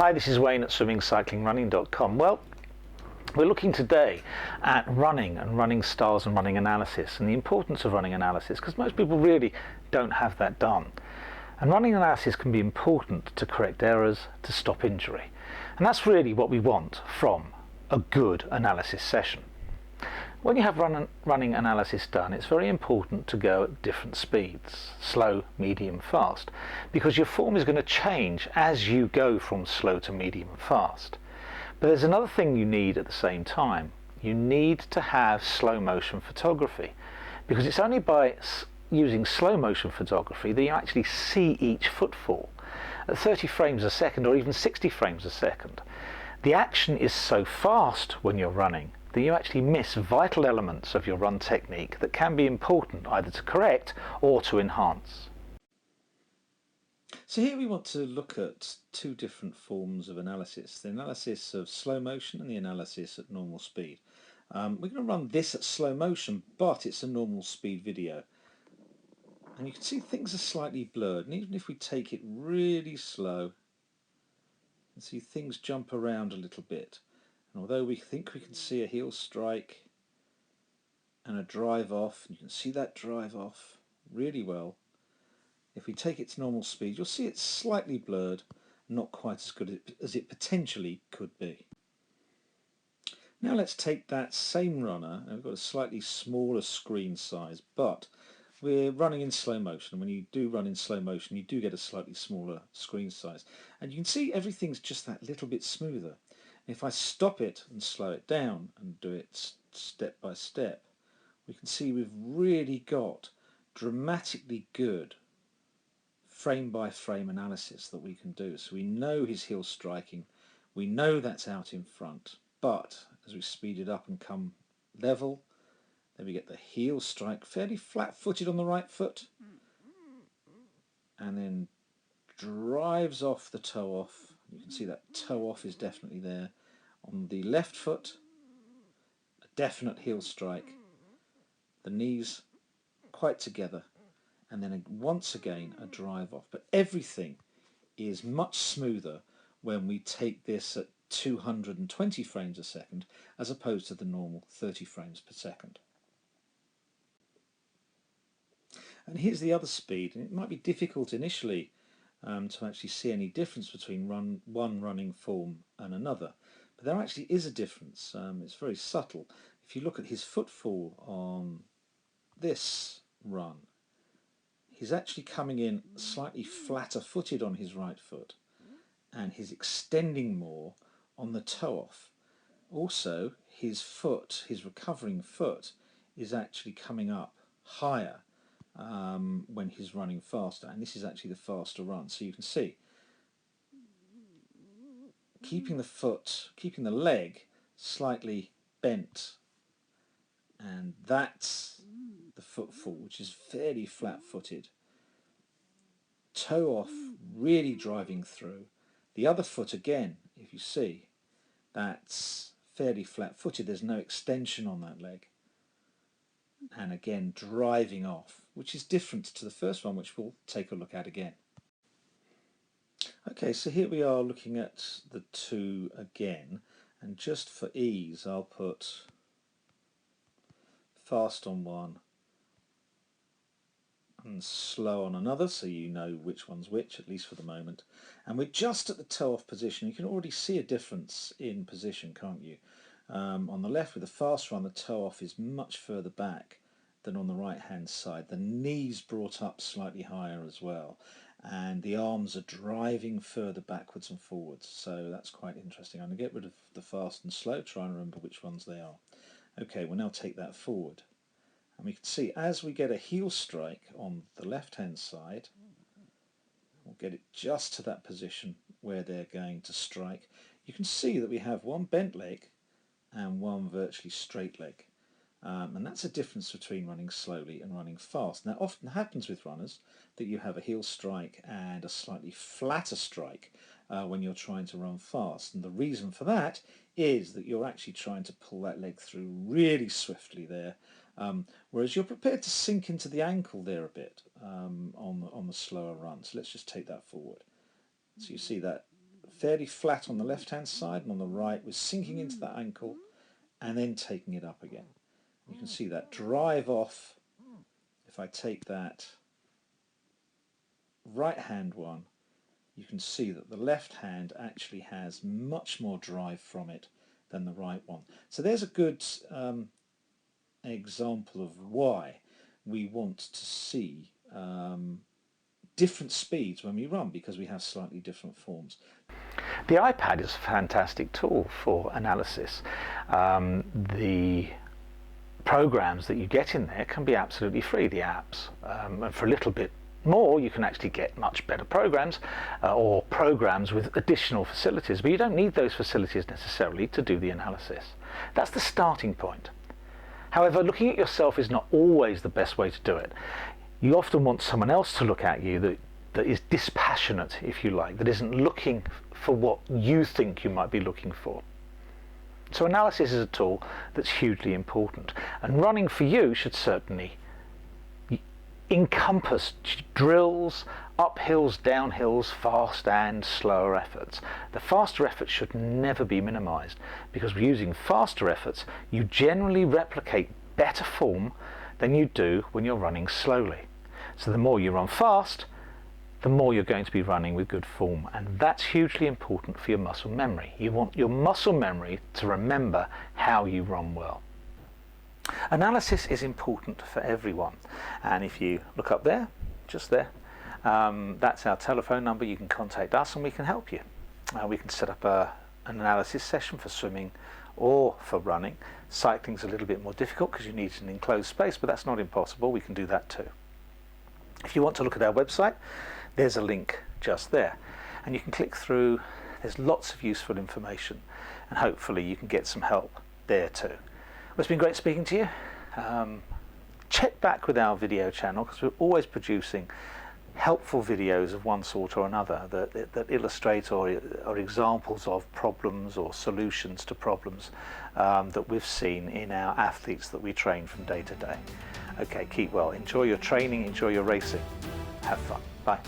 Hi, this is Wayne at SwimCycleRunCoach. Well, we're looking today at running and running styles and running analysis and the importance of running analysis, because most people really don't have that done. And running analysis can be important to correct errors, to stop injury. And that's really what we want from a good analysis session. When you have running analysis done, it's very important to go at different speeds, slow, medium, fast, because your form is going to change as you go from slow to medium and fast. But there's another thing you need at the same time. You need to have slow motion photography, because it's only by using slow motion photography that you actually see each footfall at 30 frames a second or even 60 frames a second. The action is so fast when you're running that you actually miss vital elements of your run technique that can be important either to correct or to enhance. So here we want to look at two different forms of analysis, the analysis of slow motion and the analysis at normal speed. We're going to run this at slow motion, but it's a normal speed video. And you can see things are slightly blurred, and even if we take it really slow, you can see things jump around a little bit. And although we think we can see a heel strike and a drive off, and you can see that drive off really well, if we take it to normal speed, you'll see it's slightly blurred, not quite as good as it potentially could be. Now let's take that same runner, and we've got a slightly smaller screen size, but we're running in slow motion. When you do run in slow motion, you do get a slightly smaller screen size. And you can see everything's just that little bit smoother. If I stop it and slow it down and do it step by step, we can see we've really got dramatically good frame by frame analysis that we can do. So we know his heel striking, we know that's out in front, but as we speed it up and come level, then we get the heel strike fairly flat footed on the right foot, and then drives off the toe off. You can see that toe off is definitely there. On the left foot, a definite heel strike, the knees quite together, and then once again a drive off. But everything is much smoother when we take this at 220 frames a second as opposed to the normal 30 frames per second. And here's the other speed, and it might be difficult initially to actually see any difference between one running form and another. But there actually is a difference. It's very subtle. If you look at his footfall on this run, he's actually coming in slightly flatter footed on his right foot, and he's extending more on the toe off. Also, his foot, his recovering foot, is actually coming up higher when he's running faster, and this is actually the faster run. So you can see keeping the leg slightly bent, and that's the footfall, which is fairly flat-footed. Toe off really driving through. The other foot again, if you see, that's fairly flat-footed. There's no extension on that leg. And again driving off, which is different to the first one, which we'll take a look at again. Okay, so here we are looking at the two again, and just for ease I'll put fast on one and slow on another, so you know which one's which, at least for the moment. And we're just at the toe off position. You can already see a difference in position, can't you? On the left with the fast run, the toe off is much further back than on the right hand side. The knees brought up slightly higher as well, and the arms are driving further backwards and forwards, so that's quite interesting. I'm going to get rid of the fast and slow, try and remember which ones they are. Okay, we'll now take that forward, and we can see as we get a heel strike on the left hand side, we'll get it just to that position where they're going to strike. You can see that we have one bent leg and one virtually straight leg. And that's a difference between running slowly and running fast. Now, often happens with runners that you have a heel strike and a slightly flatter strike when you're trying to run fast. And the reason for that is that you're actually trying to pull that leg through really swiftly there, whereas you're prepared to sink into the ankle there a bit on the slower run. So let's just take that forward. So you see that fairly flat on the left hand side, and on the right we're sinking into that ankle and then taking it up again. You can see that drive off. If I take that right hand one, you can see that the left hand actually has much more drive from it than the right one. So there's a good example of why we want to see different speeds when we run, because we have slightly different forms. The iPad is a fantastic tool for analysis. The programs that you get in there can be absolutely free, the apps, and for a little bit more you can actually get much better programs or programs with additional facilities, but you don't need those facilities necessarily to do the analysis. That's the starting point. However, looking at yourself is not always the best way to do it. You often want someone else to look at you that is dispassionate, if you like, that isn't looking for what you think you might be looking for. So analysis is a tool that's hugely important, and running for you should certainly encompass drills, uphills, downhills, fast and slower efforts. The faster efforts should never be minimized, because using faster efforts you generally replicate better form than you do when you're running slowly. So the more you run fast, the more you're going to be running with good form, and that's hugely important for your muscle memory. You want your muscle memory to remember how you run well. Analysis is important for everyone, and if you look up there, just there, that's our telephone number. You can contact us and we can help you. We can set up an analysis session for swimming or for running. Cycling's a little bit more difficult because you need an enclosed space, but that's not impossible. We can do that too. If you want to look at our website, there's a link just there, and you can click through. There's lots of useful information, and hopefully you can get some help there too. Well, it's been great speaking to you. Check back with our video channel, because we're always producing helpful videos of one sort or another that illustrate or are examples of problems or solutions to problems that we've seen in our athletes that we train from day to day. Okay, keep well. Enjoy your training, enjoy your racing. Have fun. Bye.